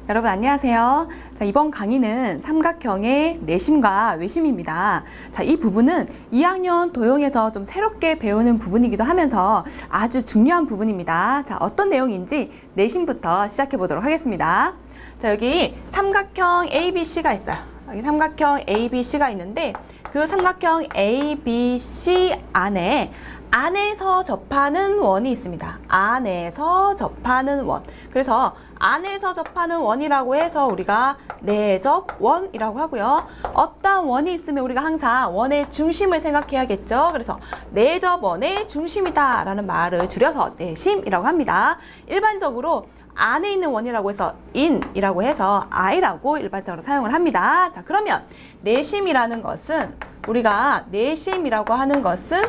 여러분 안녕하세요. 자, 이번 강의는 삼각형의 내심과 외심입니다. 자, 이 부분은 2학년 도형에서 좀 새롭게 배우는 부분이기도 하면서 아주 중요한 부분입니다. 자, 어떤 내용인지 내심부터 시작해 보도록 하겠습니다. 자, 여기 삼각형 ABC가 있어요. 여기 삼각형 ABC가 있는데 그 삼각형 ABC 안에서 접하는 원이 있습니다. 안에서 접하는 원. 그래서 안에서 접하는 원이라고 해서 우리가 내접원이라고 하고요. 어떤 원이 있으면 우리가 항상 원의 중심을 생각해야겠죠. 그래서 내접원의 중심이다 라는 말을 줄여서 내심이라고 합니다. 일반적으로 안에 있는 원이라고 해서 in이라고 해서 I라고 일반적으로 사용을 합니다. 자, 그러면 내심이라는 것은 우리가 내심이라고 하는 것은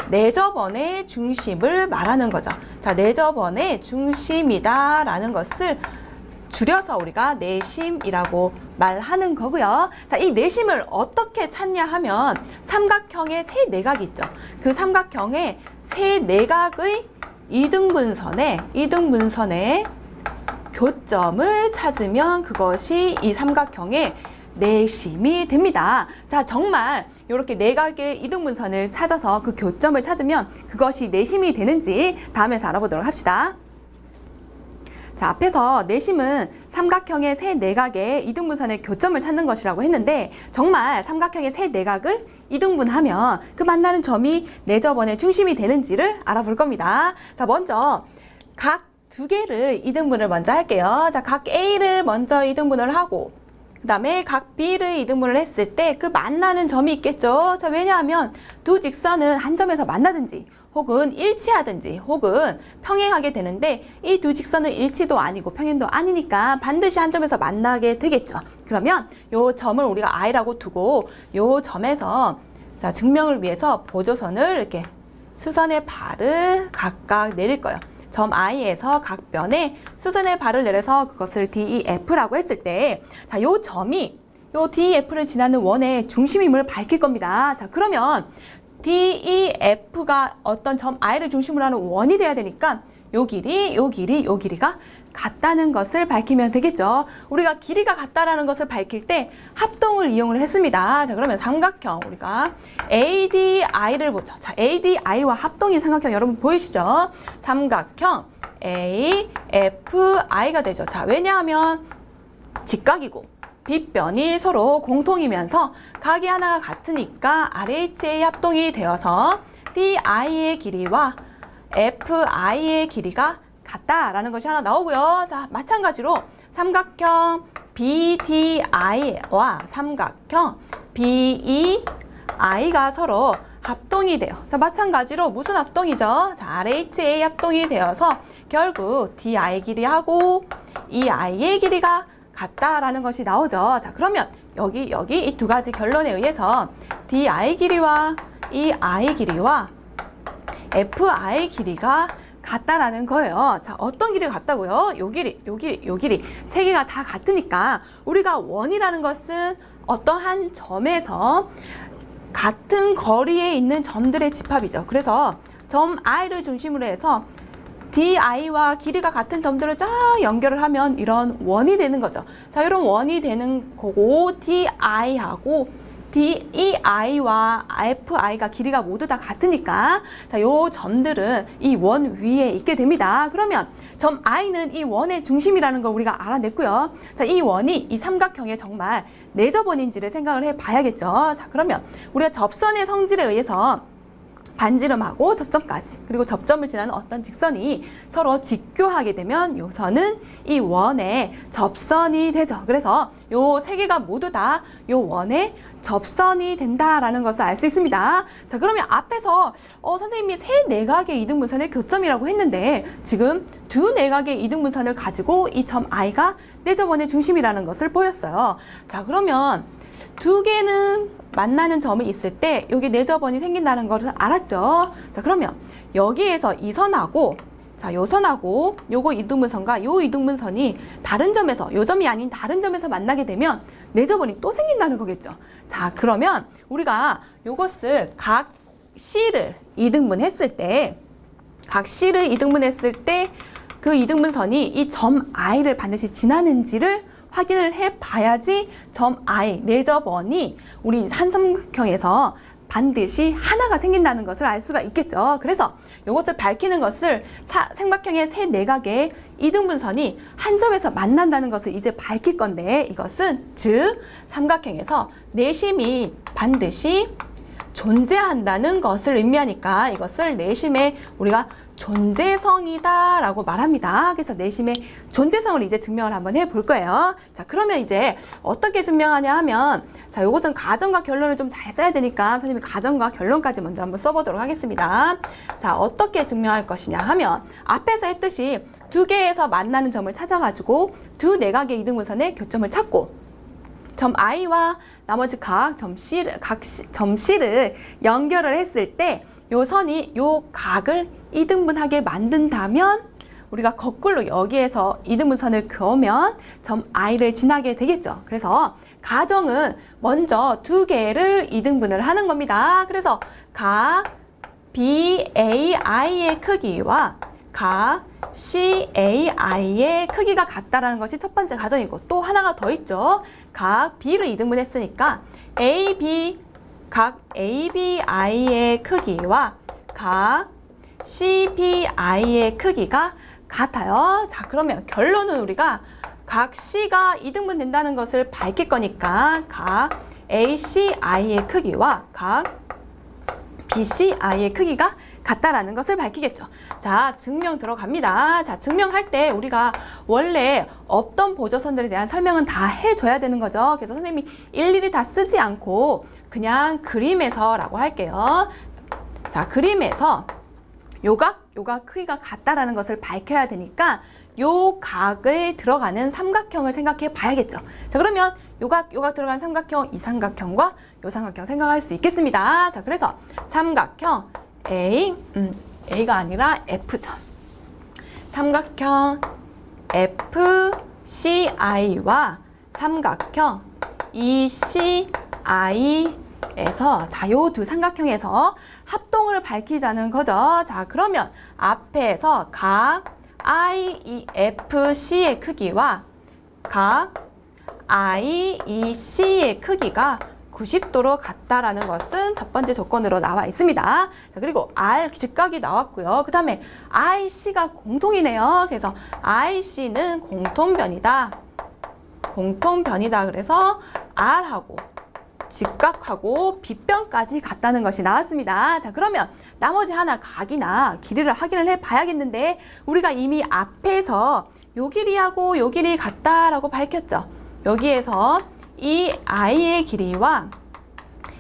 내접원의 중심을 말하는 거죠. 자, 내접원의 중심이다 라는 것을 줄여서 우리가 내심이라고 말하는 거고요. 자, 이 내심을 어떻게 찾냐 하면 삼각형의 세 내각이 있죠. 그 삼각형의 세 내각의 이등분선에 교점을 찾으면 그것이 이 삼각형의 내심이 됩니다. 자, 정말 이렇게 내각의 이등분선을 찾아서 그 교점을 찾으면 그것이 내심이 되는지 다음에서 알아보도록 합시다. 자, 앞에서 내심은 삼각형의 세 내각의 이등분선의 교점을 찾는 것이라고 했는데 정말 삼각형의 세 내각을 이등분하면 그 만나는 점이 내접원의 중심이 되는지를 알아볼 겁니다. 자, 먼저 각 두 개를 이등분을 먼저 할게요. 자, 각 A를 먼저 이등분을 하고 그 다음에 각 B를 이등분을 했을 때 그 만나는 점이 있겠죠. 자, 왜냐하면 두 직선은 한 점에서 만나든지 혹은 일치하든지 혹은 평행하게 되는데 이 두 직선은 일치도 아니고 평행도 아니니까 반드시 한 점에서 만나게 되겠죠. 그러면 요 점을 우리가 I라고 두고 요 점에서 자, 증명을 위해서 보조선을 이렇게 수선의 발을 각각 내릴 거예요. 점 I에서 각 변에 수선의 발을 내려서 그것을 DEF라고 했을 때, 자, 요 점이 요 DEF를 지나는 원의 중심임을 밝힐 겁니다. 자, 그러면 DEF가 어떤 점 I를 중심으로 하는 원이 돼야 되니까 요 길이가 같다는 것을 밝히면 되겠죠. 우리가 길이가 같다라는 것을 밝힐 때 합동을 이용을 했습니다. 자, 그러면 삼각형 우리가 ADI를 보죠. 자, ADI와 합동인 삼각형 여러분 보이시죠? 삼각형 AFI가 되죠. 자, 왜냐하면 직각이고 빗변이 서로 공통이면서 각이 하나가 같으니까 RHA 합동이 되어서 DI의 길이와 FI의 길이가 같다라는 것이 하나 나오고요. 자, 마찬가지로 삼각형 BDI와 삼각형 BEI가 서로 합동이 돼요. 자, 마찬가지로 무슨 합동이죠? 자, RHA 합동이 되어서 결국 DI 길이하고 EI의 길이가 같다라는 것이 나오죠. 자, 그러면 여기 이 두 가지 결론에 의해서 DI 길이와 EI 길이와 FI 길이가 같다라는 거예요. 자, 어떤 길이가 같다고요? 요 길이 세 개가 다 같으니까 우리가 원이라는 것은 어떠한 점에서 같은 거리에 있는 점들의 집합이죠. 그래서 점 I를 중심으로 해서 DI와 길이가 같은 점들을 쫙 연결을 하면 이런 원이 되는 거죠. 자, 이런 원이 되는 거고 DI하고 DEI와 FI가 길이가 모두 다 같으니까 자, 요 점들은 이 원 위에 있게 됩니다. 그러면 점 I는 이 원의 중심이라는 걸 우리가 알아냈고요. 자, 이 원이 이 삼각형의 정말 내접원인지를 생각을 해 봐야겠죠. 자, 그러면 우리가 접선의 성질에 의해서 반지름하고 접점까지 그리고 접점을 지나는 어떤 직선이 서로 직교하게 되면 요 선은 이 원의 접선이 되죠. 그래서 요 세 개가 모두 다 요 원의 접선이 된다라는 것을 알 수 있습니다. 자, 그러면 앞에서 선생님이 세 내각의 이등분선의 교점이라고 했는데 지금 두 내각의 이등분선을 가지고 이 점 I가 내접원의 중심이라는 것을 보였어요. 자, 그러면 두 개는 만나는 점이 있을 때 여기 내접원이 생긴다는 것을 알았죠. 자, 그러면 여기에서 이 선하고 자, 요 선하고 요거 이등분선과 요 이등분선이 다른 점에서 요 점이 아닌 다른 점에서 만나게 되면 내접원이 또 생긴다는 거겠죠. 자, 그러면 우리가 요것을 각 C를 이등분했을 때 각 C를 이등분했을 때 그 그 이등분선이 이 점 I를 반드시 지나는지를 확인을 해봐야지 점 I, 내접원이 우리 한 삼각형에서 반드시 하나가 생긴다는 것을 알 수가 있겠죠. 그래서 이것을 밝히는 것을 삼각형의 세 내각의 이등분선이 한 점에서 만난다는 것을 이제 밝힐 건데, 이것은 즉 삼각형에서 내심이 반드시 존재한다는 것을 의미하니까 이것을 내심의 우리가 존재성이다 라고 말합니다. 그래서 내심의 존재성을 이제 증명을 한번 해볼 거예요. 자, 그러면 이제 어떻게 증명하냐 하면, 자, 요것은 가정과 결론을 좀 잘 써야 되니까 선생님이 가정과 결론까지 먼저 한번 써보도록 하겠습니다. 자, 어떻게 증명할 것이냐 하면 앞에서 했듯이 두 개에서 만나는 점을 찾아가지고 두 내각의 이등분선의 교점을 찾고 점 I와 나머지 각 점 C를 연결을 했을 때 요 선이 요 각을 이등분하게 만든다면 우리가 거꾸로 여기에서 이등분선을 그으면 점 I를 지나게 되겠죠. 그래서 가정은 먼저 두 개를 이등분을 하는 겁니다. 그래서 각 BAI의 크기와 각 CAI의 크기가 같다라는 것이 첫 번째 가정이고, 또 하나가 더 있죠. 각 B를 이등분했으니까 각 ABI의 크기와 각 CBI의 크기가 같아요. 자, 그러면 결론은 우리가 각 C가 이등분 된다는 것을 밝힐 거니까 각 ACI의 크기와 각 BCI의 크기가 같다라는 것을 밝히겠죠. 자, 증명 들어갑니다. 자, 증명할 때 우리가 원래 없던 보조선들에 대한 설명은 다 해줘야 되는 거죠. 그래서 선생님이 일일이 다 쓰지 않고 그냥 그림에서라고 할게요. 자, 그림에서 요각 크기가 같다라는 것을 밝혀야 되니까 요 각에 들어가는 삼각형을 생각해 봐야겠죠. 자, 그러면 요각 들어가는 삼각형, 이 삼각형과 요 삼각형 생각할 수 있겠습니다. 자, 그래서 삼각형 A가 아니라 F죠. 삼각형 FCI와 삼각형 ECI에서 자, 요 두 삼각형에서 합동을 밝히자는 거죠. 자, 그러면 앞에서 각 IEFC의 크기와 각 IEC의 크기가 90도로 같다라는 것은 첫 번째 조건으로 나와 있습니다. 자, 그리고 R 직각이 나왔고요. 그 다음에 IC가 공통이네요. 그래서 IC는 공통변이다. 그래서 R하고 직각하고 빗변까지 같다는 것이 나왔습니다. 자, 그러면 나머지 하나 각이나 길이를 확인을 해 봐야겠는데, 우리가 이미 앞에서 요 길이하고 요 길이 같다라고 밝혔죠. 여기에서 이 I의 길이와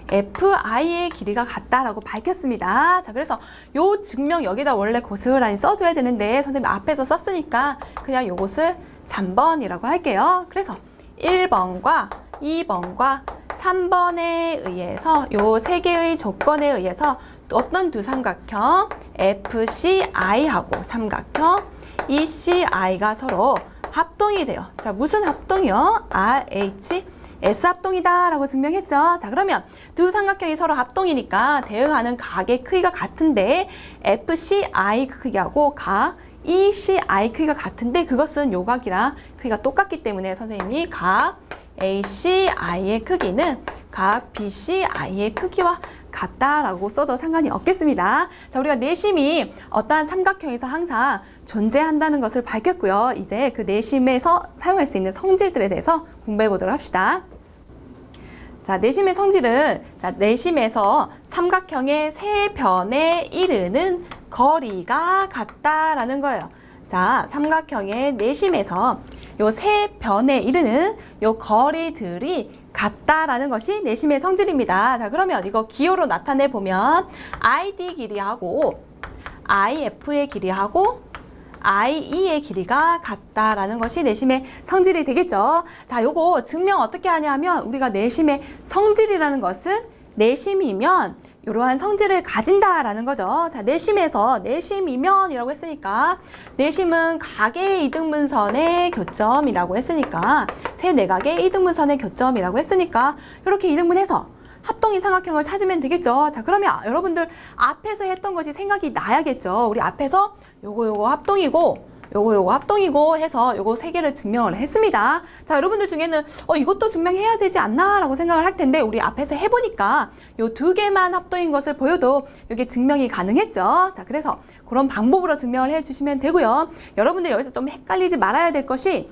FI의 길이가 같다라고 밝혔습니다. 자, 그래서 요 증명 여기다 원래 고스란히 써줘야 되는데 선생님 앞에서 썼으니까 그냥 요것을 3번이라고 할게요. 그래서 1번과 2번과 3번에 의해서 요 세 개의 조건에 의해서 어떤 두 삼각형 FCI하고 삼각형 ECI가 서로 합동이 돼요. 자, 무슨 합동이요? RHS 합동이다 라고 증명했죠. 자, 그러면 두 삼각형이 서로 합동이니까 대응하는 각의 크기가 같은데 FCI 크기하고 각 ECI 크기가 같은데 그것은 요 각이랑 크기가 똑같기 때문에 선생님이 각 ACI의 크기는 각 BCI의 크기와 같다라고 써도 상관이 없겠습니다. 자, 우리가 내심이 어떠한 삼각형에서 항상 존재한다는 것을 밝혔고요. 이제 그 내심에서 사용할 수 있는 성질들에 대해서 공부해 보도록 합시다. 자, 내심의 성질은 내심에서 삼각형의 세 변에 이르는 거리가 같다라는 거예요. 자, 삼각형의 내심에서 요 세 변에 이르는 요 거리들이 같다라는 것이 내심의 성질입니다. 자, 그러면 이거 기호로 나타내 보면 ID 길이하고 IF의 길이하고 IE의 길이가 같다라는 것이 내심의 성질이 되겠죠. 자, 요거 증명 어떻게 하냐면 우리가 내심의 성질이라는 것은 내심이면 이러한 성질을 가진다라는 거죠. 자, 내심에서 내심이면이라고 했으니까 내심은 각의 이등분선의 교점이라고 했으니까 세 내각의 이등분선의 교점이라고 했으니까 이렇게 이등분해서 합동이 삼각형을 찾으면 되겠죠. 자, 그러면 여러분들 앞에서 했던 것이 생각이 나야겠죠. 우리 앞에서 요거 합동이고 요거 합동이고 해서 요거 세 개를 증명을 했습니다. 자, 여러분들 중에는 이것도 증명해야 되지 않나 라고 생각을 할 텐데 우리 앞에서 해보니까 요 두 개만 합동인 것을 보여도 이게 증명이 가능했죠. 자, 그래서 그런 방법으로 증명을 해주시면 되고요. 여러분들 여기서 좀 헷갈리지 말아야 될 것이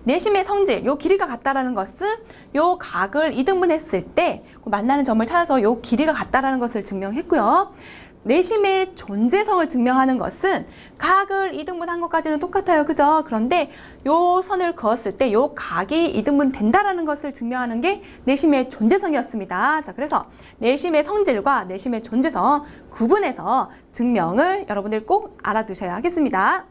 내심의 성질, 요 길이가 같다라는 것은 요 각을 이등분했을 때 그 만나는 점을 찾아서 요 길이가 같다라는 것을 증명했고요. 내심의 존재성을 증명하는 것은 각을 이등분한 것까지는 똑같아요. 그죠? 그런데 요 선을 그었을 때 요 각이 이등분 된다라는 것을 증명하는 게 내심의 존재성이었습니다. 자, 그래서 내심의 성질과 내심의 존재성 구분해서 증명을 여러분들 꼭 알아두셔야 하겠습니다.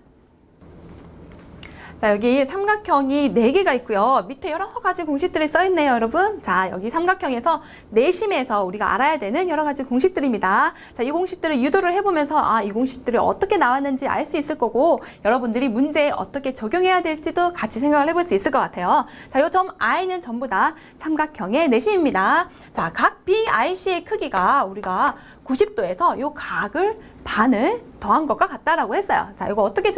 자, 여기 삼각형이 4개가 있고요. 밑에 여러 가지 공식들이 써 있네요, 여러분. 자, 여기 삼각형에서 내심에서 우리가 알아야 되는 여러 가지 공식들입니다. 자, 이 공식들을 유도를 해보면서 이 공식들이 어떻게 나왔는지 알 수 있을 거고 여러분들이 문제에 어떻게 적용해야 될지도 같이 생각을 해볼 수 있을 것 같아요. 자, 요 점 I는 전부 다 삼각형의 내심입니다. 자, 각 BIC의 크기가 우리가 90도에서 요 각을 반을 더한 것과 같다라고 했어요. 자, 이거 어떻게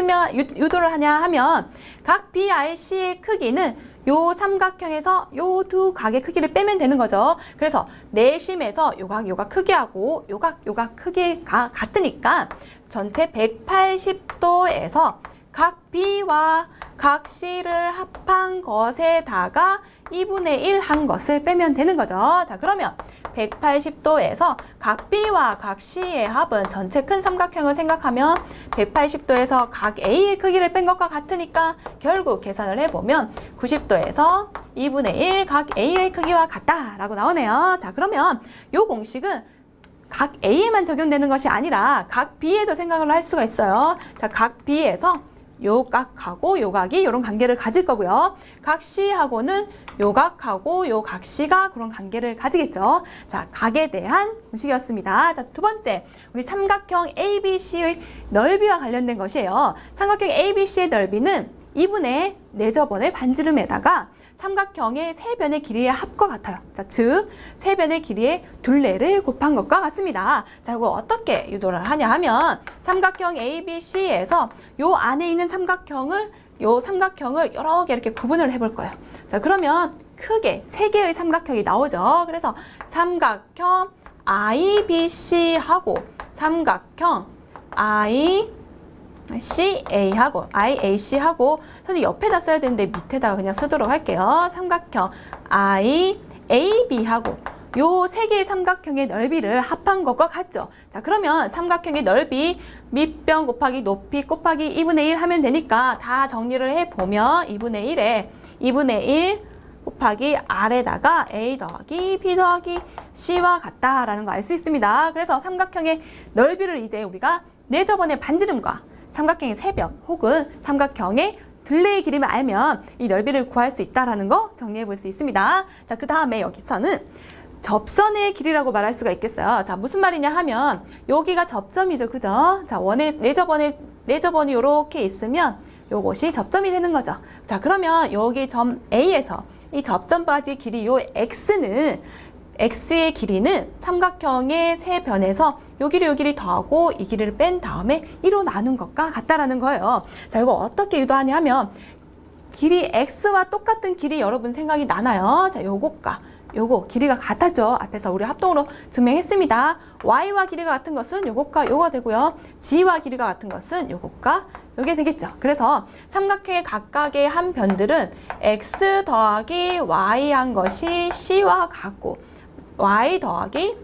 유도를 하냐 하면 각 BIC의 크기는 요 삼각형에서 요 두 각의 크기를 빼면 되는 거죠. 그래서 내심에서 요각 크기하고 요각 크기가 같으니까 전체 180도에서 각 B와 각 C를 합한 것에다가 2분의 1 한 것을 빼면 되는 거죠. 자, 그러면 180도에서 각 B와 각 C의 합은 전체 큰 삼각형을 생각하면 180도에서 각 A의 크기를 뺀 것과 같으니까 결국 계산을 해보면 90도에서 2분의 1 각 A의 크기와 같다라고 나오네요. 자, 그러면 이 공식은 각 A에만 적용되는 것이 아니라 각 B에도 생각을 할 수가 있어요. 자, 각 B에서 요 각하고 요 각이 이런 관계를 가질 거고요. 각 C하고는 요 각하고 요 각 C가 그런 관계를 가지겠죠. 자, 각에 대한 공식이었습니다. 자, 두 번째, 우리 삼각형 ABC의 넓이와 관련된 것이에요. 삼각형 ABC의 넓이는 2분의 4저번의 반지름에다가 삼각형의 세 변의 길이의 합과 같아요. 자, 즉, 세 변의 길이의 둘레를 곱한 것과 같습니다. 자, 이거 어떻게 유도를 하냐 하면 삼각형 ABC에서 요 안에 있는 삼각형을 여러 개 이렇게 구분을 해볼 거예요. 자, 그러면 크게 세 개의 삼각형이 나오죠. 그래서 삼각형 IBC하고 삼각형 IAC하고 사실 옆에다 써야 되는데 밑에다가 그냥 쓰도록 할게요. 삼각형 IAB하고 요 세 개의 삼각형의 넓이를 합한 것과 같죠. 자, 그러면 삼각형의 넓이 밑변 곱하기 높이 곱하기 2분의 1 하면 되니까 다 정리를 해보면 2분의 1 곱하기 R에다가 A 더하기 B 더하기 C와 같다라는 거 알 수 있습니다. 그래서 삼각형의 넓이를 이제 우리가 4저번의 반지름과 삼각형의 세변 혹은 삼각형의 둘레의 길이만 알면 이 넓이를 구할 수 있다라는 거 정리해 볼 수 있습니다. 자, 그 다음에 여기서는 접선의 길이라고 말할 수가 있겠어요. 자, 무슨 말이냐 하면 여기가 접점이죠. 그죠? 자, 원의 4저번이 이렇게 있으면 요것이 접점이 되는 거죠. 자, 그러면 여기 점 A에서 이 접점까지 길이 요 X의 길이는 삼각형의 세 변에서 요 길이 더하고 이 길이를 뺀 다음에 1로 나눈 것과 같다라는 거예요. 자, 이거 어떻게 유도하냐 하면 길이 X와 똑같은 길이 여러분 생각이 나나요? 자, 요거 길이가 같았죠. 앞에서 우리 합동으로 증명했습니다. Y와 길이가 같은 것은 요것과 요거가 되고요. G와 길이가 같은 것은 요것과 요게 되겠죠. 그래서 삼각형의 각각의 한 변들은 X 더하기 Y 한 것이 C와 같고 Y 더하기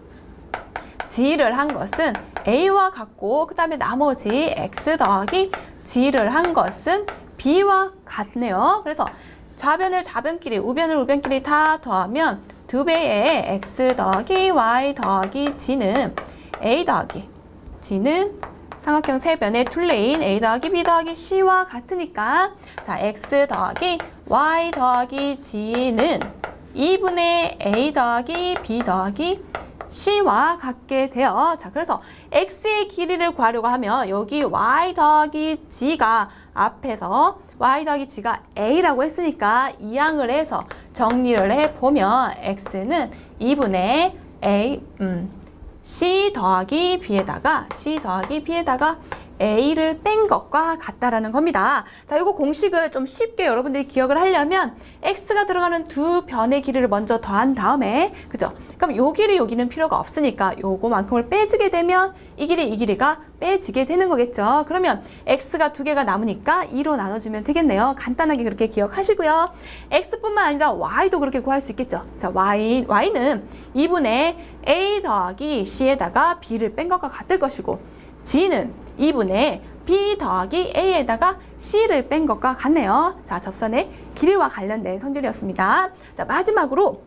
G를 한 것은 A와 같고 그 다음에 나머지 X 더하기 G를 한 것은 B와 같네요. 그래서 좌변을 좌변끼리 우변을 우변끼리 다 더하면 2배의 X 더하기 Y 더하기 G는 A 더하기 G는 삼각형 세 변의 둘레인 A 더하기 B 더하기 C와 같으니까 자, X 더하기 Y 더하기 G는 2분의 A 더하기 B 더하기 C와 같게 돼요. 자, 그래서 X의 길이를 구하려고 하면 여기 Y 더하기 G가 앞에서 Y 더하기 G가 A라고 했으니까 이항을 해서 정리를 해보면 X는 2분의 C 더하기 B에다가 A를 뺀 것과 같다라는 겁니다. 자, 이거 공식을 좀 쉽게 여러분들이 기억을 하려면 X가 들어가는 두 변의 길이를 먼저 더한 다음에, 그죠? 그럼 요 길이 여기는 필요가 없으니까 요거만큼을 빼주게 되면 이 길이가 빼지게 되는 거겠죠. 그러면 X가 두 개가 남으니까 2로 나눠주면 되겠네요. 간단하게 그렇게 기억하시고요. X뿐만 아니라 Y도 그렇게 구할 수 있겠죠. 자, Y는 2분의 A 더하기 C에다가 B를 뺀 것과 같을 것이고, G는 2분의 B 더하기 A에다가 C를 뺀 것과 같네요. 자, 접선의 길이와 관련된 성질이었습니다. 자, 마지막으로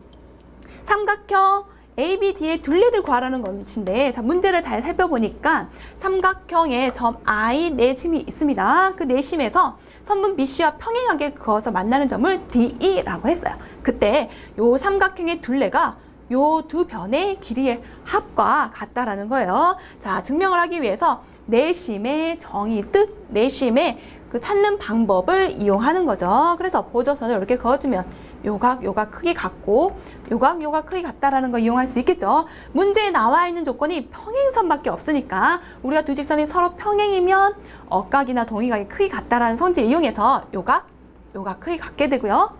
삼각형 ABD의 둘레를 구하라는 것인데, 자, 문제를 잘 살펴보니까 삼각형에 점 I 내심이 있습니다. 그 내심에서 선분 BC와 평행하게 그어서 만나는 점을 DE라고 했어요. 그때 요 삼각형의 둘레가 요 두 변의 길이의 합과 같다라는 거예요. 자, 증명을 하기 위해서 내심의 정의 뜻, 내심의 그 찾는 방법을 이용하는 거죠. 그래서 보조선을 이렇게 그어주면 요각 크기 같고 요각 크기 같다라는 거 이용할 수 있겠죠. 문제에 나와 있는 조건이 평행선밖에 없으니까 우리가 두 직선이 서로 평행이면 억각이나 동의각의 크기 같다라는 성질 이용해서 요각 크기 같게 되고요.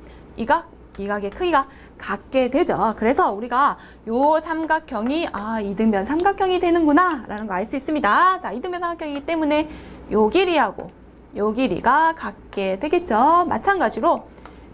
이각의 크기가 같게 되죠. 그래서 우리가 요 삼각형이 이등변 삼각형이 되는구나 라는 거 알 수 있습니다. 자, 이등변 삼각형이기 때문에 요 길이하고 요 길이가 같게 되겠죠. 마찬가지로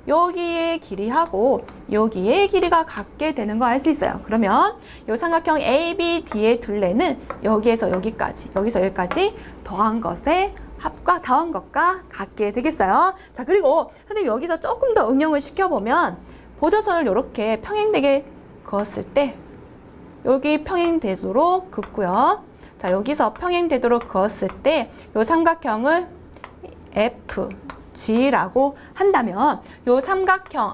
여기의 길이하고 여기의 길이가 같게 되는 거 알 수 있어요. 그러면 요 삼각형 ABD의 둘레는 여기에서 여기까지, 여기서 여기까지 더한 것의 합과 더한 것과 같게 되겠어요. 자, 그리고 선생님 여기서 조금 더 응용을 시켜보면 보조선을 이렇게 평행되게 그었을 때 여기 평행되도록 긋고요. 자, 여기서 평행되도록 그었을 때 요 삼각형을 FG라고 한다면 요 삼각형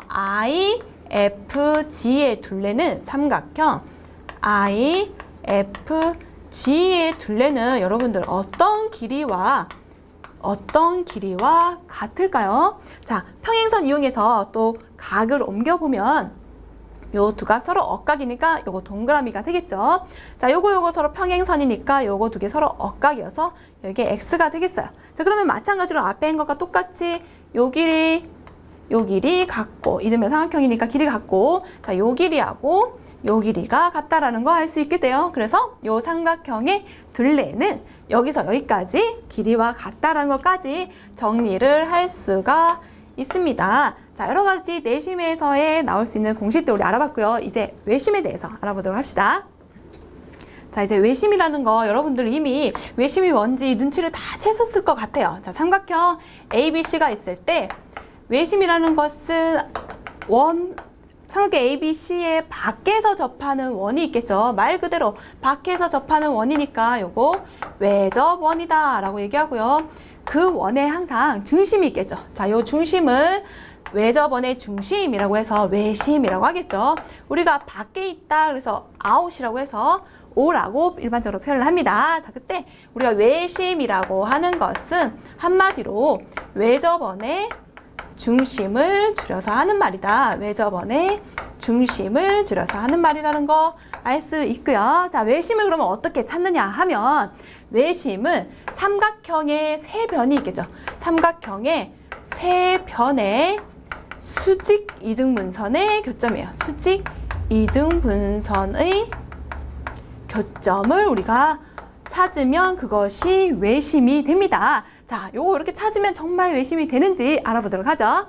IFG의 둘레는 삼각형 IFG의 둘레는 여러분들 어떤 길이와 같을까요? 자, 평행선 이용해서 또 각을 옮겨보면 요 두 각 서로 억각이니까 요거 동그라미가 되겠죠. 자, 요거 서로 평행선이니까 요거 두 개 서로 억각이어서 여기에 X가 되겠어요. 자, 그러면 마찬가지로 앞에 한 것과 똑같이 요 길이 같고, 이등변 삼각형이니까 길이 같고, 자, 요 길이하고 요 길이가 같다라는 거 알 수 있게 돼요. 그래서 요 삼각형의 둘레는 여기서 여기까지 길이와 같다라는 것까지 정리를 할 수가 있습니다. 자, 여러 가지 내심에서의 나올 수 있는 공식들 우리 알아봤고요. 이제 외심에 대해서 알아보도록 합시다. 자, 이제 외심이라는 거 여러분들 이미 외심이 뭔지 눈치를 다 채셨을 것 같아요. 자, 삼각형 ABC가 있을 때 외심이라는 것은 삼각형 ABC의 밖에서 접하는 원이 있겠죠. 말 그대로 밖에서 접하는 원이니까 요거 외접원이다 라고 얘기하고요. 그 원에 항상 중심이 있겠죠. 자, 요 중심을 외접원의 중심이라고 해서 외심이라고 하겠죠. 우리가 밖에 있다 그래서 아웃이라고 해서 오라고 일반적으로 표현을 합니다. 자, 그때 우리가 외심이라고 하는 것은 한마디로 외접원의 중심을 줄여서 하는 말이다. 외접원의 중심을 줄여서 하는 말이라는 거 알 수 있고요. 자, 외심을 그러면 어떻게 찾느냐 하면 외심은 삼각형의 세 변이 있겠죠. 삼각형의 세 변의 수직 이등분선의 교점이에요. 수직 이등분선의 교점을 우리가 찾으면 그것이 외심이 됩니다. 자, 요거 이렇게 찾으면 정말 외심이 되는지 알아보도록 하죠.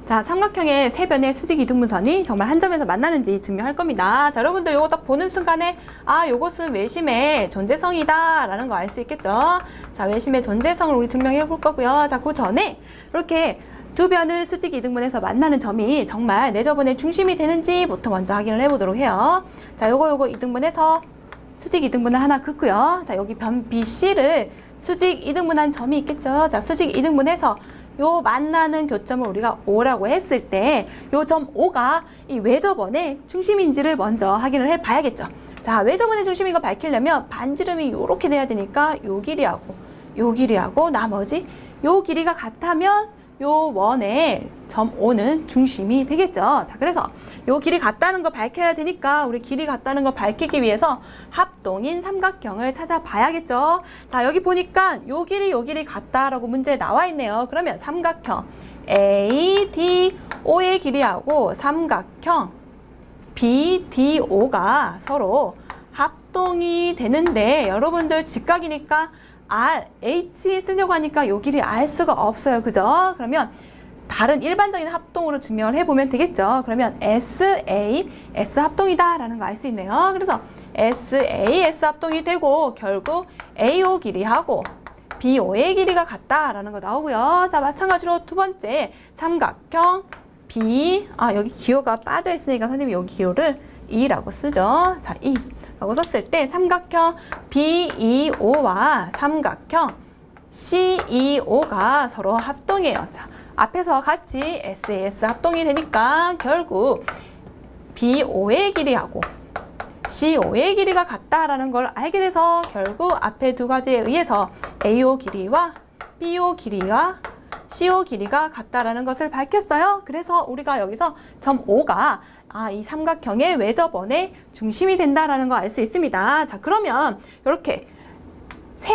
자, 삼각형의 세 변의 수직 이등분선이 정말 한 점에서 만나는지 증명할 겁니다. 자, 여러분들 요거 딱 보는 순간에 요것은 외심의 존재성이다 라는 거 알 수 있겠죠. 자, 외심의 존재성을 우리 증명해 볼 거고요. 자, 그 전에 이렇게 두 변을 수직 이등분해서 만나는 점이 정말 내접원의 중심이 되는지부터 먼저 확인을 해보도록 해요. 자, 요거 이등분해서 수직 이등분을 하나 긋고요. 자, 여기 변 BC를 수직 이등분한 점이 있겠죠. 자, 수직 이등분해서 요 만나는 교점을 우리가 O라고 했을 때 요 점 O가 이 외접원의 중심인지를 먼저 확인을 해 봐야겠죠. 자, 외접원의 중심인 거 밝히려면 반지름이 요렇게 돼야 되니까 요 길이하고 나머지 요 길이가 같으면 요 원의 점 O는 중심이 되겠죠. 자, 그래서 요 길이 같다는 거 밝혀야 되니까 우리 길이 같다는 거 밝히기 위해서 합동인 삼각형을 찾아봐야겠죠. 자, 여기 보니까 요 길이 같다라고 문제에 나와 있네요. 그러면 삼각형 ADO의 길이하고 삼각형 BDO가 서로 합동이 되는데 여러분들 직각이니까 RH 쓰려고 하니까 요 길이 알 수가 없어요. 그죠? 그러면 다른 일반적인 합동으로 증명을 해보면 되겠죠. 그러면 SA, S 합동이다 라는 거 알 수 있네요. 그래서 SA, S 합동이 되고 결국 AO 길이하고 BO의 길이가 같다라는 거 나오고요. 자, 마찬가지로 두 번째 삼각형 B, 여기 기호가 빠져 있으니까 선생님이 여기 기호를 2라고 쓰죠. 자, 2라고 썼을 때 삼각형 BEO와 삼각형 CEO가 서로 합동이에요. 자, 앞에서 같이 SAS 합동이 되니까 결국 BO의 길이하고 CO의 길이가 같다라는 걸 알게 돼서 결국 앞에 두 가지에 의해서 AO 길이와 BO 길이와 CO 길이가 같다라는 것을 밝혔어요. 그래서 우리가 여기서 점 O가 이 삼각형의 외접원의 중심이 된다라는 거 알 수 있습니다. 자, 그러면 이렇게 세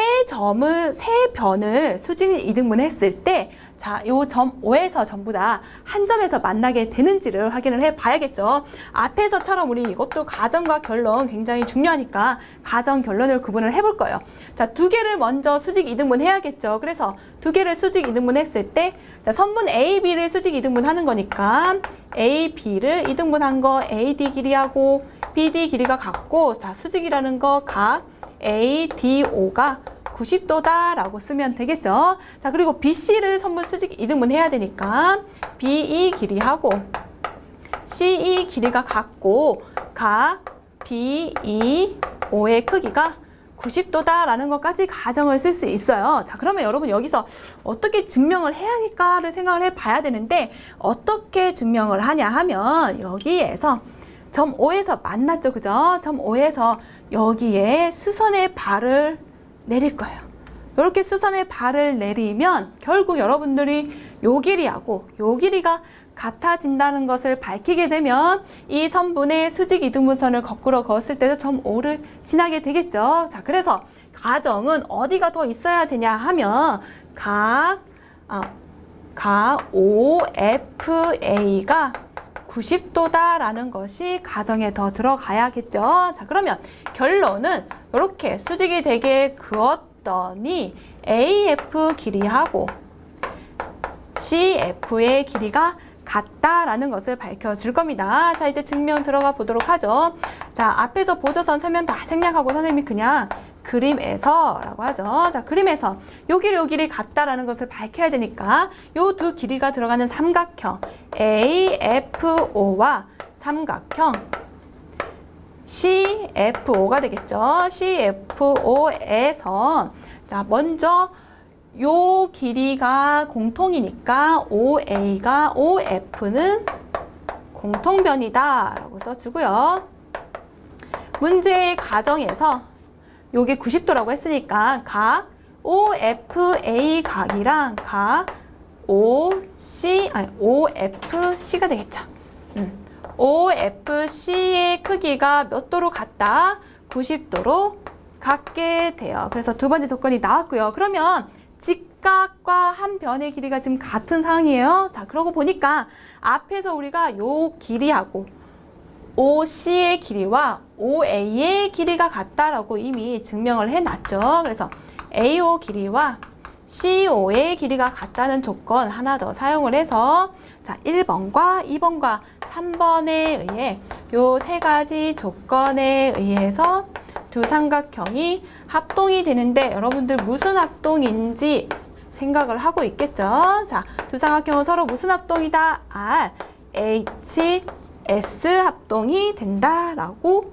변을 수직 이등분했을 때 자, 요 점 O에서 전부 다 한 점에서 만나게 되는지를 확인을 해 봐야겠죠. 앞에서처럼 우리 이것도 가정과 결론 굉장히 중요하니까 가정, 결론을 구분을 해볼 거예요. 자, 두 개를 먼저 수직 이등분 해야겠죠. 그래서 두 개를 수직 이등분 했을 때 자, 선분 A, B를 수직 이등분 하는 거니까 A, B를 이등분한 거 AD 길이하고 BD 길이가 같고 자, 수직이라는 거 각 ADO가 90도다 라고 쓰면 되겠죠. 자, 그리고 BC를 선분 수직 이등분 해야 되니까 BE 길이하고 CE 길이가 같고 각 BEO의 크기가 90도다 라는 것까지 가정을 쓸 수 있어요. 자, 그러면 여러분 여기서 어떻게 증명을 해야 할까를 생각을 해 봐야 되는데 어떻게 증명을 하냐 하면 여기에서 점 O에서 만났죠. 그죠? 점 O에서 여기에 수선의 발을 내릴 거예요. 이렇게 수선의 발을 내리면 결국 여러분들이 요 길이하고 요 길이가 같아진다는 것을 밝히게 되면 이 선분의 수직 이등분선을 거꾸로 그었을 때도 점 O를 지나게 되겠죠. 자, 그래서 가정은 어디가 더 있어야 되냐 하면 각 OFA가 90도다 라는 것이 가정에 더 들어가야겠죠. 자, 그러면 결론은 이렇게 수직이 되게 그었더니 AF 길이하고 CF의 길이가 같다라는 것을 밝혀줄 겁니다. 자, 이제 증명 들어가 보도록 하죠. 자, 앞에서 보조선 서면 다 생략하고 선생님이 그냥 그림에서 라고 하죠. 자, 그림에서 요 길이 같다라는 것을 밝혀야 되니까 요 두 길이가 들어가는 삼각형 AFO와 삼각형 CFO가 되겠죠. CFO에서 자, 먼저 요 길이가 공통이니까 OA가 OF는 공통변이다 라고 써주고요. 문제의 가정에서 요게 90도라고 했으니까 각 OFA 각이랑 각 OFC가 되겠죠. OFC의 크기가 몇 도로 같다? 90도로 같게 돼요. 그래서 두 번째 조건이 나왔고요. 그러면 직각과 한 변의 길이가 지금 같은 상황이에요. 자, 그러고 보니까 앞에서 우리가 요 길이하고 OC의 길이와 OA의 길이가 같다라고 이미 증명을 해놨죠. 그래서 AO 길이와 CO의 길이가 같다는 조건 하나 더 사용을 해서 자, 1번과 2번과 3번에 의해 요 세 가지 조건에 의해서 두 삼각형이 합동이 되는데 여러분들 무슨 합동인지 생각을 하고 있겠죠? 자, 두 삼각형은 서로 무슨 합동이다? RH, S 합동이 된다라고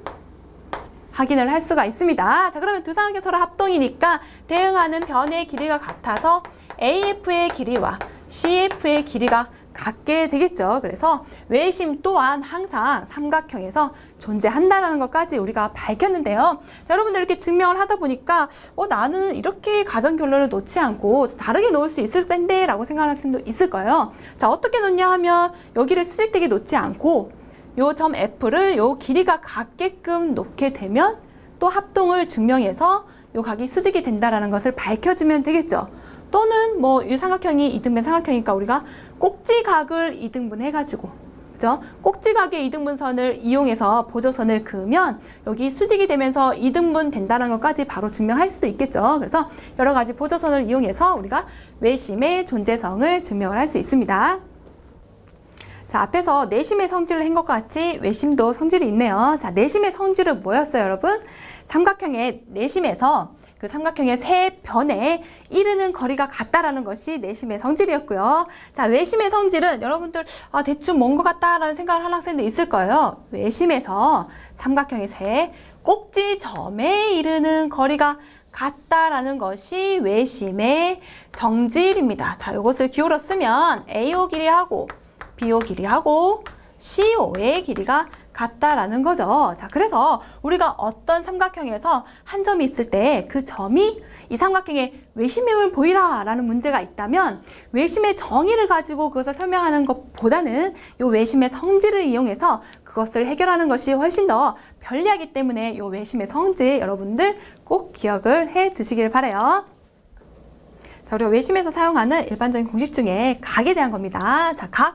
확인을 할 수가 있습니다. 자, 그러면 두 삼각형이 서로 합동이니까 대응하는 변의 길이가 같아서 AF의 길이와 CF의 길이가 갖게 되겠죠. 그래서 외심 또한 항상 삼각형에서 존재한다라는 것까지 우리가 밝혔는데요. 자, 여러분들 이렇게 증명을 하다 보니까 나는 이렇게 가정 결론을 놓지 않고 다르게 놓을 수 있을 텐데 라고 생각할 수도 있을 거예요. 자, 어떻게 놓냐 하면 여기를 수직되게 놓지 않고 요 점 F를 요 길이가 같게끔 놓게 되면 또 합동을 증명해서 요 각이 수직이 된다라는 것을 밝혀주면 되겠죠. 또는 뭐 이 삼각형이 이등변 삼각형이니까 우리가 꼭지각을 이등분 해가지고, 그죠? 꼭지각의 이등분선을 이용해서 보조선을 그으면 여기 수직이 되면서 이등분 된다는 것까지 바로 증명할 수도 있겠죠. 그래서 여러 가지 보조선을 이용해서 우리가 외심의 존재성을 증명을 할 수 있습니다. 자, 앞에서 내심의 성질을 한 것과 같이 외심도 성질이 있네요. 자, 내심의 성질은 뭐였어요, 여러분? 삼각형의 내심에서 그 삼각형의 세 변에 이르는 거리가 같다라는 것이 내심의 성질이었고요. 자, 외심의 성질은 여러분들 대충 뭔 것 같다라는 생각을 하는 학생들 있을 거예요. 외심에서 삼각형의 세 꼭지점에 이르는 거리가 같다라는 것이 외심의 성질입니다. 자, 이것을 기울여 쓰면 AO 길이하고 BO 길이하고 CO의 길이가 같다라는 거죠. 자, 그래서 우리가 어떤 삼각형에서 한 점이 있을 때 그 점이 이 삼각형의 외심임을 보이라 라는 문제가 있다면 외심의 정의를 가지고 그것을 설명하는 것보다는 이 외심의 성질을 이용해서 그것을 해결하는 것이 훨씬 더 편리하기 때문에 이 외심의 성질 여러분들 꼭 기억을 해 두시길 바라요. 자, 우리가 외심에서 사용하는 일반적인 공식 중에 각에 대한 겁니다. 자, 각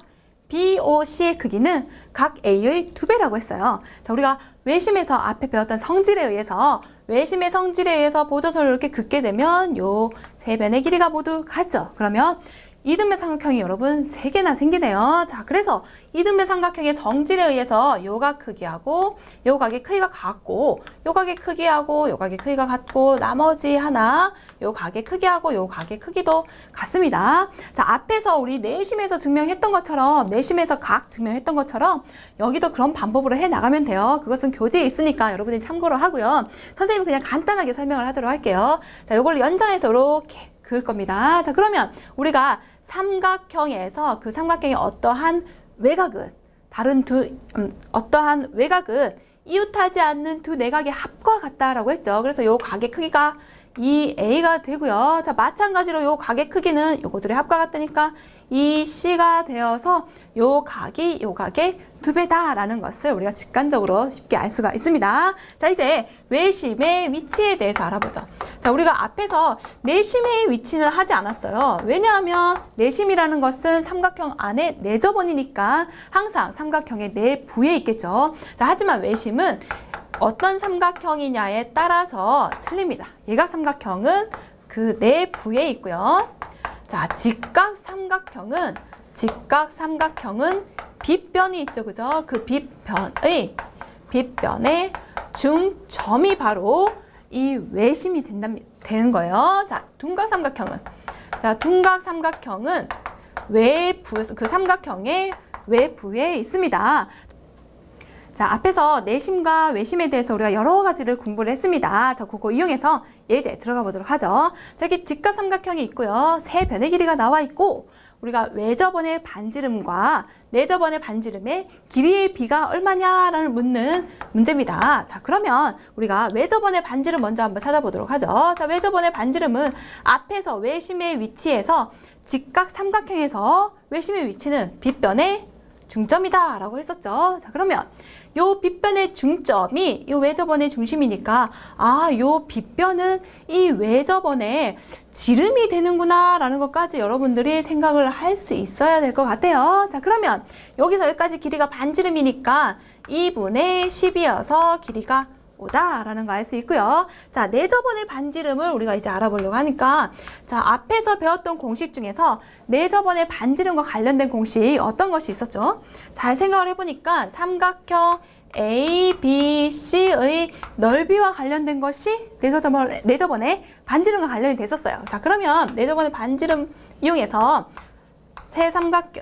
BOC의 크기는 각 A의 2배라고 했어요. 자, 우리가 외심에서 앞에 배웠던 성질에 의해서 외심의 성질에 의해서 보조선을 이렇게 긋게 되면 요 세 변의 길이가 모두 같죠. 그러면 이등변 삼각형이 여러분 3개나 생기네요. 자, 그래서 이등변 삼각형의 성질에 의해서 요 각 크기하고 요 각의 크기가 같고 요 각의 크기하고 요 각의 크기가 같고 나머지 하나 요 각의 크기하고 요 각의 크기도 같습니다. 자, 앞에서 우리 내심에서 증명했던 것처럼 내심에서 각 증명했던 것처럼 여기도 그런 방법으로 해 나가면 돼요. 그것은 교재에 있으니까 여러분이 참고로 하고요. 선생님은 그냥 간단하게 설명을 하도록 할게요. 자, 요걸 연장해서 이렇게 그을 겁니다. 자, 그러면 우리가 삼각형에서 그 삼각형의 어떠한 외곽은 어떠한 외곽은 이웃하지 않는 두 내각의 합과 같다라고 했죠. 그래서 요 각의 크기가 이 A가 되고요. 자, 마찬가지로 요 각의 크기는 요거들의 합과 같으니까 이 C가 되어서 요 각이 요 각의 2배다라는 것을 우리가 직관적으로 쉽게 알 수가 있습니다. 자, 이제 외심의 위치에 대해서 알아보죠. 자, 우리가 앞에서 내심의 위치는 하지 않았어요. 왜냐하면 내심이라는 것은 삼각형 안에 내접원이니까 항상 삼각형의 내부에 있겠죠. 자, 하지만 외심은 어떤 삼각형이냐에 따라서 틀립니다. 예각 삼각형은 그 내부에 있고요. 자, 직각 삼각형은 빗변이 있죠. 그죠? 그 빗변의 중점이 바로 이 외심이 되는 거예요. 자, 둔각 삼각형은 그 삼각형의 외부에 있습니다. 자, 앞에서 내심과 외심에 대해서 우리가 여러 가지를 공부를 했습니다. 자, 그거 이용해서 예제 들어가 보도록 하죠. 자, 이렇게 직각 삼각형이 있고요. 세 변의 길이가 나와 있고 우리가 외접원의 반지름과 내접원의 반지름의 길이의 비가 얼마냐라는 묻는 문제입니다. 자, 그러면 우리가 외접원의 반지름 먼저 한번 찾아보도록 하죠. 자, 외접원의 반지름은 앞에서 외심의 위치에서 직각 삼각형에서 외심의 위치는 빗변의 중점이다 라고 했었죠. 자, 그러면 요 빗변의 중점이 요 외접원의 중심이니까 요 빗변은 이 외접원의 지름이 되는구나 라는 것까지 여러분들이 생각을 할 수 있어야 될 것 같아요. 자, 그러면 여기서 여기까지 길이가 반지름이니까 2분의 10이어서 길이가 5다라는 거 알 수 있고요. 자, 내접원의 반지름을 우리가 이제 알아보려고 하니까 자, 앞에서 배웠던 공식 중에서 내접원의 반지름과 관련된 공식 어떤 것이 있었죠? 잘 생각을 해보니까 삼각형 ABC의 넓이와 관련된 것이 내접원의 반지름과 관련이 됐었어요. 자, 그러면 내접원의 반지름 이용해서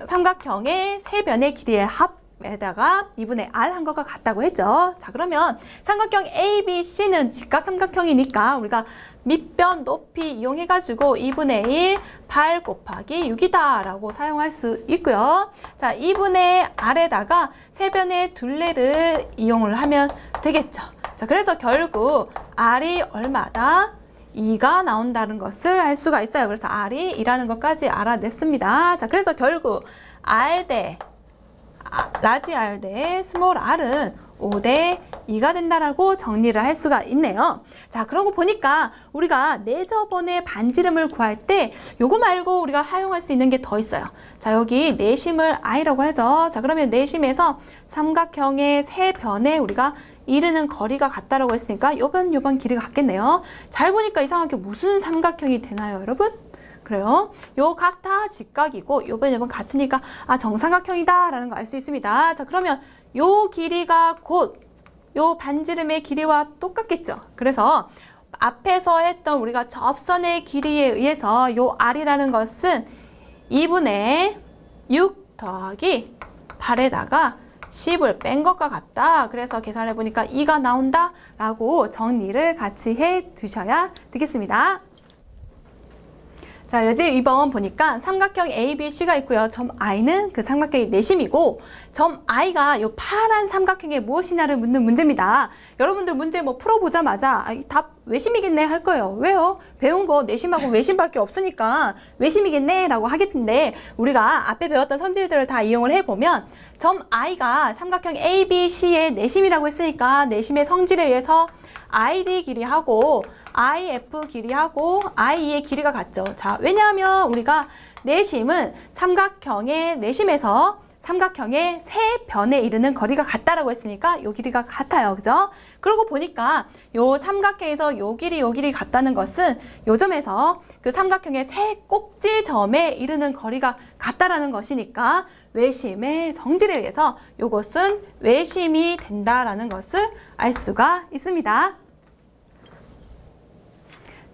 삼각형의 세 변의 길이의 합에다가 2분의 R 한 것과 같다고 했죠. 자, 그러면 삼각형 ABC는 직각 삼각형이니까 우리가 밑변 높이 이용해가지고 2분의 1, 8 곱하기 6이다 라고 사용할 수 있고요. 자, 2분의 R에다가 세변의 둘레를 이용을 하면 되겠죠. 자, 그래서 결국 R이 얼마다? 2가 나온다는 것을 알 수가 있어요. 그래서 R이 2라는 것까지 알아냈습니다. 자, 그래서 결국 R 대 라지 R 대 스몰 r은 5대 2가 된다라고 정리를 할 수가 있네요. 자, 그러고 보니까 우리가 내저번에 반지름을 구할 때 요거 말고 우리가 사용할 수 있는 게 더 있어요. 자, 여기 내심을 i라고 하죠. 자, 그러면 내심에서 삼각형의 세 변에 우리가 이르는 거리가 같다라고 했으니까 요번 길이가 같겠네요. 잘 보니까 이 삼각형 무슨 삼각형이 되나요, 여러분? 그래요. 요 각 다 직각이고 요번 같으니까 아, 정삼각형이다 라는 거 알 수 있습니다. 자, 그러면 요 길이가 곧 요 반지름의 길이와 똑같겠죠. 그래서 앞에서 했던 우리가 접선의 길이에 의해서 요 r이라는 것은 2분의 6 더하기 8에다가 10을 뺀 것과 같다. 그래서 계산해 보니까 2가 나온다 라고 정리를 같이 해 두셔야 되겠습니다. 자, 이제 2번 보니까 삼각형 ABC가 있고요. 점 I는 그 삼각형의 내심이고 점 I가 이 파란 삼각형의 무엇이냐를 묻는 문제입니다. 여러분들 문제 뭐 풀어보자마자 답 외심이겠네 할 거예요. 왜요? 배운 거 내심하고 외심밖에 없으니까 외심이겠네 라고 하겠는데 우리가 앞에 배웠던 선질들을 다 이용을 해보면 점 I가 삼각형 ABC의 내심이라고 했으니까 내심의 성질에 의해서 ID 길이하고 IF 길이하고 IE의 길이가 같죠. 자, 왜냐하면 우리가 내심은 삼각형의 내심에서 삼각형의 세 변에 이르는 거리가 같다라고 했으니까 요 길이가 같아요. 그죠? 그러고 보니까 요 삼각형에서 요 길이 같다는 것은 요 점에서 그 삼각형의 세 꼭지점에 이르는 거리가 같다라는 것이니까 외심의 성질에 의해서 요것은 외심이 된다라는 것을 알 수가 있습니다.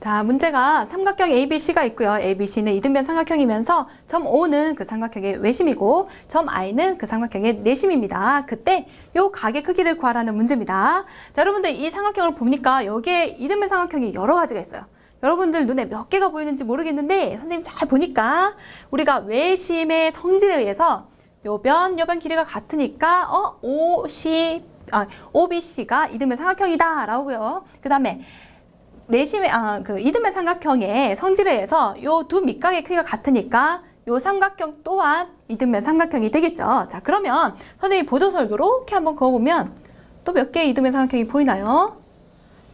자, 문제가 삼각형 ABC가 있고요. ABC는 이등변 삼각형이면서 점 O는 그 삼각형의 외심이고 점 I는 그 삼각형의 내심입니다. 그때 요 각의 크기를 구하라는 문제입니다. 자, 여러분들 이 삼각형을 보니까 여기에 이등변 삼각형이 여러 가지가 있어요. 여러분들 눈에 몇 개가 보이는지 모르겠는데 선생님 잘 보니까 우리가 외심의 성질에 의해서 요변 길이가 같으니까 OBC가 이등변 삼각형이다 라고요. 그 다음에 내심의 그 이등변 삼각형의 성질에 의해서 요 두 밑각의 크기가 같으니까 요 삼각형 또한 이등변 삼각형이 되겠죠. 자, 그러면 선생님이 보조설 요렇게 한번 그어보면 또 몇 개의 이등변 삼각형이 보이나요?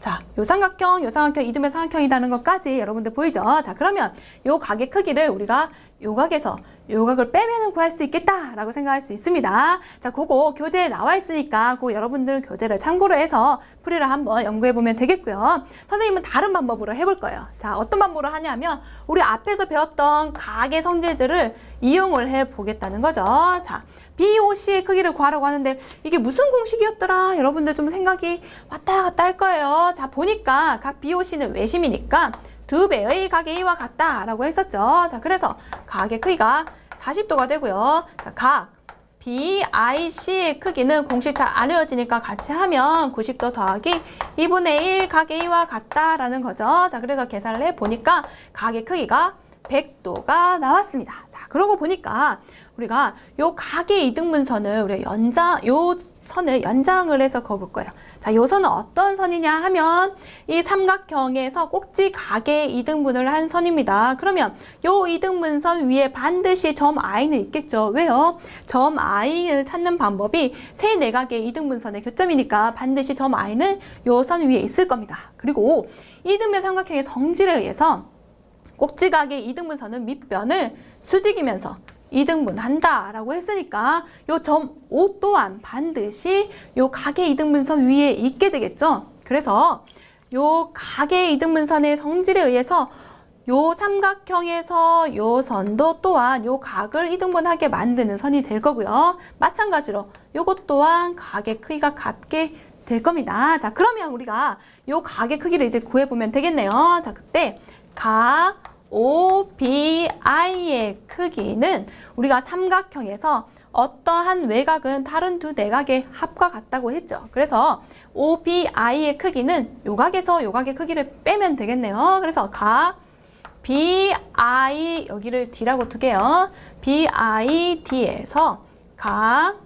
자, 요 삼각형 이등변 삼각형이라는 것까지 여러분들 보이죠? 자, 그러면 요 각의 크기를 우리가 요 각에서 요 각을 빼면은 구할 수 있겠다라고 생각할 수 있습니다. 자, 그거 교재에 나와 있으니까 그 여러분들 교재를 참고로 해서 풀이를 한번 연구해 보면 되겠고요. 선생님은 다른 방법으로 해볼 거예요. 자, 어떤 방법으로 하냐면 우리 앞에서 배웠던 각의 성질들을 이용을 해 보겠다는 거죠. 자, BOC의 크기를 구하라고 하는데 이게 무슨 공식이었더라? 여러분들 좀 생각이 왔다 갔다 할 거예요. 자, 보니까 각 BOC는 외심이니까 2배의 각 A와 같다라고 했었죠. 자, 그래서 각의 크기가 40도가 되고요. 자, 각 BIC의 크기는 공식 잘 안 외워지니까 같이 하면 90도 더하기 2분의 1 각 A와 같다라는 거죠. 자, 그래서 계산을 해보니까 각의 크기가 100도가 나왔습니다. 자, 그러고 보니까 우리가 요 각의 이등분선을 우리가 요 선을 연장을 해서 그어볼 거예요. 자, 요 선은 어떤 선이냐 하면 이 삼각형에서 꼭지 각의 이등분을 한 선입니다. 그러면 요 이등분선 위에 반드시 점 I는 있겠죠. 왜요? 점 I를 찾는 방법이 세 내각의 이등분선의 교점이니까 반드시 점 I는 요 선 위에 있을 겁니다. 그리고 이등변 삼각형의 성질에 의해서 꼭지각의 이등분선은 밑변을 수직이면서 이등분한다 라고 했으니까 요 점 O 또한 반드시 요 각의 이등분선 위에 있게 되겠죠. 그래서 요 각의 이등분선의 성질에 의해서 요 삼각형에서 요 선도 또한 요 각을 이등분하게 만드는 선이 될 거고요. 마찬가지로 요것 또한 각의 크기가 같게 될 겁니다. 자, 그러면 우리가 요 각의 크기를 이제 구해보면 되겠네요. 자, 그때 각 OBI의 크기는 우리가 삼각형에서 어떠한 외곽은 다른 두 내각의 합과 같다고 했죠. 그래서 OBI의 크기는 요 각에서 요 각의 크기를 빼면 되겠네요. 그래서 각 BI 여기를 D라고 두게요. BID에서 각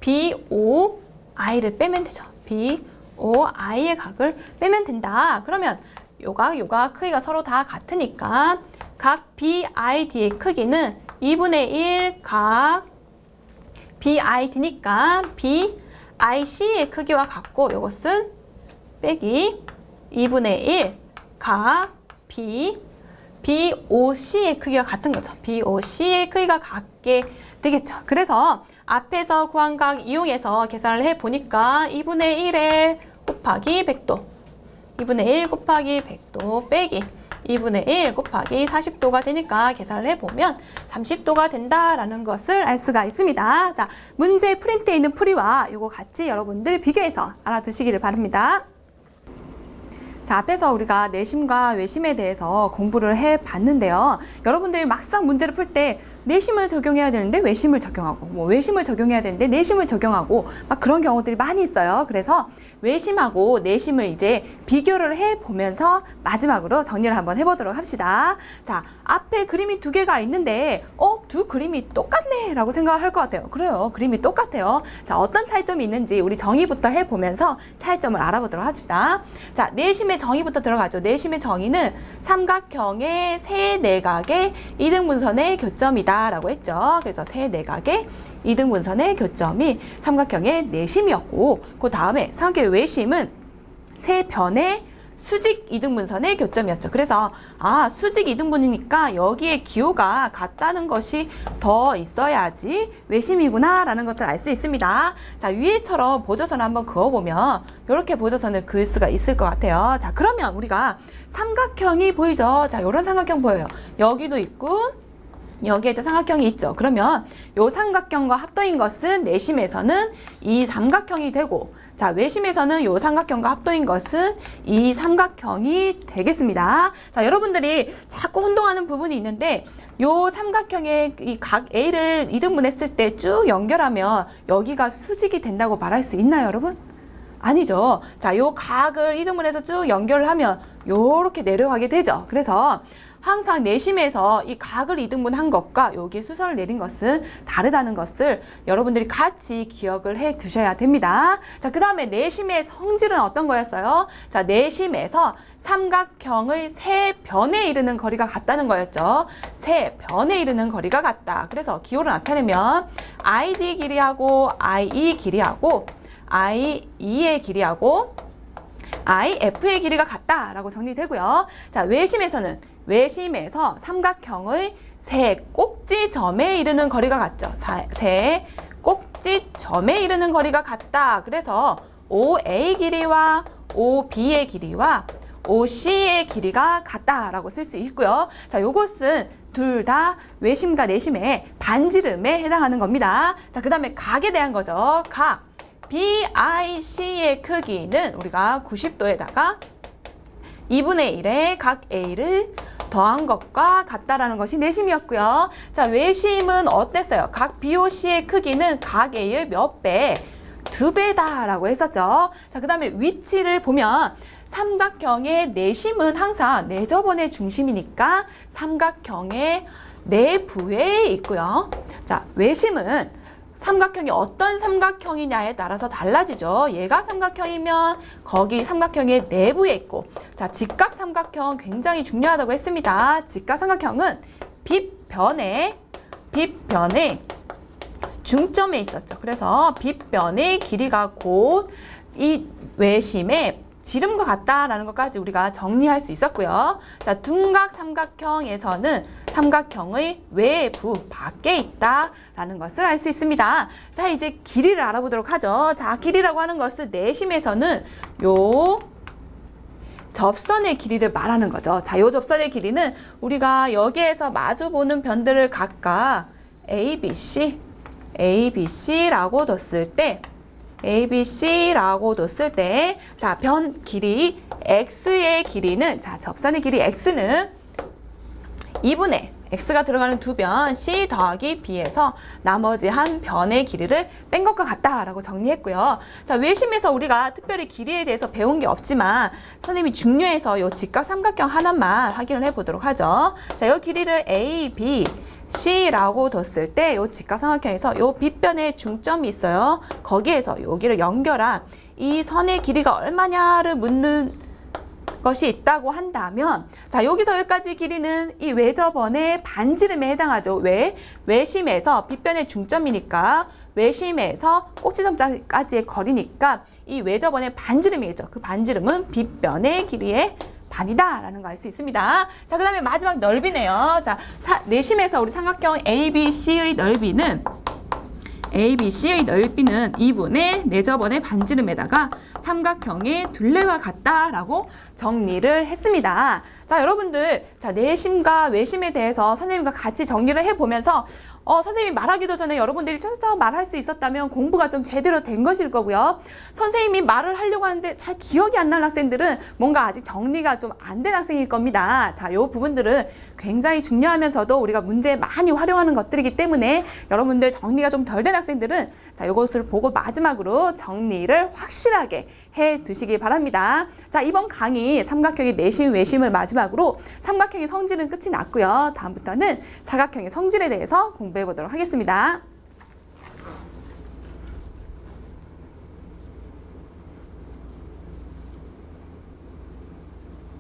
BOI를 빼면 되죠. BOI의 각을 빼면 된다. 그러면 요각 크기가 서로 다 같으니까 각 BID의 크기는 2분의 1 각 BID니까 BIC의 크기와 같고 요것은 빼기 2분의 1 각 BOC의 크기와 같은 거죠. BOC의 크기가 같게 되겠죠. 그래서 앞에서 구한 각 이용해서 계산을 해보니까 2분의 1에 곱하기 100도 2분의 1 곱하기 100도 빼기 2분의 1 곱하기 40도가 되니까 계산을 해보면 30도가 된다라는 것을 알 수가 있습니다. 자, 문제 프린트에 있는 풀이와 이거 같이 여러분들 비교해서 알아두시기를 바랍니다. 자, 앞에서 우리가 내심과 외심에 대해서 공부를 해봤는데요. 여러분들이 막상 문제를 풀 때 내심을 적용해야 되는데 외심을 적용하고 뭐 외심을 적용해야 되는데 내심을 적용하고 막 그런 경우들이 많이 있어요. 그래서 외심하고 내심을 이제 비교를 해보면서 마지막으로 정리를 한번 해보도록 합시다. 자, 앞에 그림이 두 개가 있는데 두 그림이 똑같네 라고 생각을 할 것 같아요. 그래요. 그림이 똑같아요. 자, 어떤 차이점이 있는지 우리 정의부터 해보면서 차이점을 알아보도록 합시다. 자, 내심의 정의부터 들어가죠. 내심의 정의는 삼각형의 세 내각의 이등분선의 교점이다 라고 했죠. 그래서 세 내각의 이등분선의 교점이 삼각형의 내심이었고, 그 다음에 삼각형의 외심은 세 변의 수직 이등분선의 교점이었죠. 그래서 수직 이등분이니까 여기에 기호가 같다는 것이 더 있어야지 외심이구나 라는 것을 알 수 있습니다. 자, 위에처럼 보조선을 한번 그어보면 이렇게 보조선을 그을 수가 있을 것 같아요. 자, 그러면 우리가 삼각형이 보이죠. 자, 이런 삼각형 보여요. 여기도 있고 여기에도 삼각형이 있죠. 그러면 이 삼각형과 합동인 것은 내심에서는 이 삼각형이 되고, 자, 외심에서는 이 삼각형과 합동인 것은 이 삼각형이 되겠습니다. 자, 여러분들이 자꾸 혼동하는 부분이 있는데 이 삼각형의 이 각 A를 이등분했을 때 쭉 연결하면 여기가 수직이 된다고 말할 수 있나요, 여러분? 아니죠. 자, 이 각을 이등분해서 쭉 연결을 하면 요렇게 내려가게 되죠. 그래서 항상 내심에서 이 각을 이등분한 것과 여기 수선을 내린 것은 다르다는 것을 여러분들이 같이 기억을 해 두셔야 됩니다. 자, 그 다음에 내심의 성질은 어떤 거였어요? 자, 내심에서 삼각형의 세 변에 이르는 거리가 같다는 거였죠. 세 변에 이르는 거리가 같다. 그래서 기호를 나타내면 ID 길이하고 IE 길이하고 IE의 길이하고 IF의 길이가 같다라고 정리되고요. 자, 외심에서 삼각형의 세 꼭지점에 이르는 거리가 같죠. 세 꼭지점에 이르는 거리가 같다. 그래서 OA 길이와 OB의 길이와 OC의 길이가 같다라고 쓸 수 있고요. 자, 요것은 둘 다 외심과 내심의 반지름에 해당하는 겁니다. 자, 그 다음에 각에 대한 거죠. 각 BIC의 크기는 우리가 90도에다가 2분의 1의 각 A를 더한 것과 같다라는 것이 내심이었고요. 자, 외심은 어땠어요? 각 BOC의 크기는 각 A의 몇 배? 2배다라고 했었죠. 자, 그 다음에 위치를 보면 삼각형의 내심은 항상 내접원의 중심이니까 삼각형의 내부에 있고요. 자, 외심은 삼각형이 어떤 삼각형이냐에 따라서 달라지죠. 얘가 삼각형이면 거기 삼각형의 내부에 있고, 자, 직각 삼각형 굉장히 중요하다고 했습니다. 직각 삼각형은 빗변의 중점에 있었죠. 그래서 빗변의 길이가 곧 이 외심의 지름과 같다라는 것까지 우리가 정리할 수 있었고요. 자, 둔각 삼각형에서는 삼각형의 외부 밖에 있다라는 것을 알 수 있습니다. 자, 이제 길이를 알아보도록 하죠. 자, 길이라고 하는 것은 내심에서는 요 접선의 길이를 말하는 거죠. 자, 요 접선의 길이는 우리가 여기에서 마주보는 변들을 각각 ABC라고 뒀을 때 자, 변 길이 X의 길이는, 자, 접선의 길이 X는 2분의 x가 들어가는 두 변 c 더하기 b에서 나머지 한 변의 길이를 뺀 것과 같다라고 정리했고요. 자, 외심에서 우리가 특별히 길이에 대해서 배운 게 없지만 선생님이 중요해서 이 직각 삼각형 하나만 확인을 해보도록 하죠. 자, 이 길이를 a, b, c라고 뒀을 때 이 직각 삼각형에서 이 빗변에 중점이 있어요. 거기에서 여기를 연결한 이 선의 길이가 얼마냐를 묻는 것이 있다고 한다면, 자, 여기서 여기까지 길이는 이 외접원의 반지름에 해당하죠. 왜? 외심에서 빗변의 중점이니까 외심에서 꼭지점까지의 거리니까 이 외접원의 반지름이겠죠. 그 반지름은 빗변의 길이의 반이다라는 거 알 수 있습니다. 자, 그 다음에 마지막 넓이네요. 자, 내심에서 우리 삼각형 ABC의 넓이는 ABC의 넓이는 2분의 내접원의 반지름에다가 삼각형의 둘레와 같다라고 정리를 했습니다. 자, 여러분들, 자, 내심과 외심에 대해서 선생님과 같이 정리를 해보면서 선생님이 말하기도 전에 여러분들이 쳐서 말할 수 있었다면 공부가 좀 제대로 된 것일 거고요. 선생님이 말을 하려고 하는데 잘 기억이 안 나는 학생들은 뭔가 아직 정리가 좀 안 된 학생일 겁니다. 자, 요 부분들은 굉장히 중요하면서도 우리가 문제에 많이 활용하는 것들이기 때문에 여러분들 정리가 좀 덜 된 학생들은 자, 요것을 보고 마지막으로 정리를 확실하게 해 두시기 바랍니다. 자, 이번 강의 삼각형의 내심, 외심을 마지막으로 삼각형의 성질은 끝이 났고요. 다음부터는 사각형의 성질에 대해서 공부해 보도록 하겠습니다.